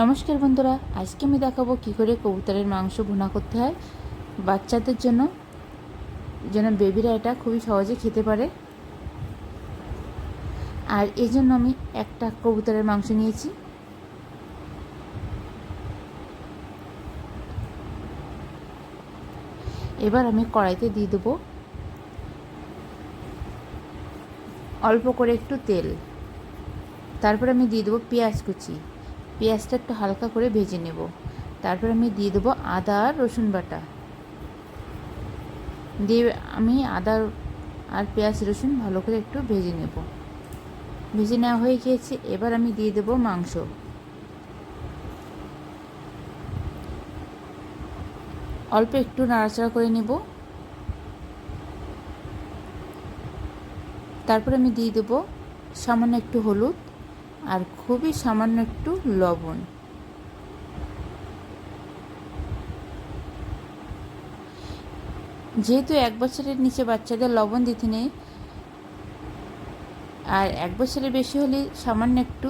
নমস্কার বন্ধুরা, আজকে আমি দেখাবো কী করে কবুতরের মাংস ভুনা করতে হয় বাচ্চাদের জন্য, যেন বেবিরা এটা খুবই সহজে খেতে পারে। আর এই জন্য আমি একটা কবুতরের মাংস নিয়েছি। এবার আমি কড়াইতে দিয়ে দেবো অল্প করে একটু তেল। তারপর আমি দিয়ে দেবো পেঁয়াজ কুচি। পেঁয়াজটা একটু হালকা করে ভেজে নেব। তারপর আমি দিয়ে দেবো আদা আর রসুন বাটা। দিয়ে আমি আদা আর পেঁয়াজ রসুন ভালো করে একটু ভেজে নেব। ভেজে নেওয়া হয়ে গিয়েছে। এবার আমি দিয়ে দেবো মাংস। অল্প একটু নাড়াচাড়া করে নেব। তারপর আমি দিয়ে দেবো সামান্য একটু হলুদ আর খুবই সামান্য একটু লবণ। যেহেতু 1 বছরের নিচে বাচ্চাদের লবণ দিতে নেই, আর 1 বছরের বেশি হলে সামান্য একটু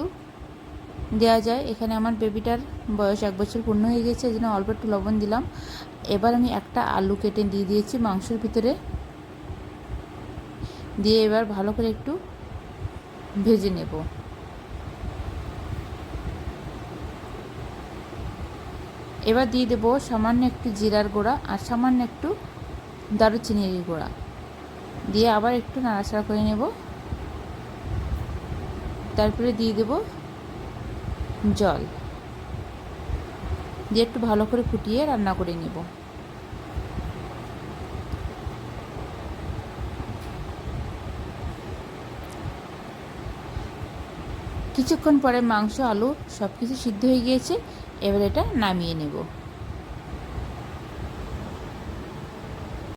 দেওয়া যায়। এখানে আমার বেবিটার বয়স 1 বছর পূর্ণ হয়ে গেছে, এই জন্য অল্প একটু লবণ দিলাম। এবার আমি একটা আলু কেটে দিয়ে দিয়েছি মাংসের ভিতরে, দিয়ে এবার ভালো করে একটু ভেজে নেব। এবার দিয়ে দেবো সামান্য একটু জিরার গুঁড়া আর সামান্য একটু দারুচিনির গুঁড়া, দিয়ে আবার একটু নাড়াচাড়া করে নেব। তারপরে দিয়ে দেব জল, দিয়ে একটু ভালো করে ফুটিয়ে রান্না করে নেব। কিছুক্ষণ পরে মাংস আলু সব কিছু সিদ্ধ হয়ে গিয়েছে। এবার এটা নামিয়ে নেব।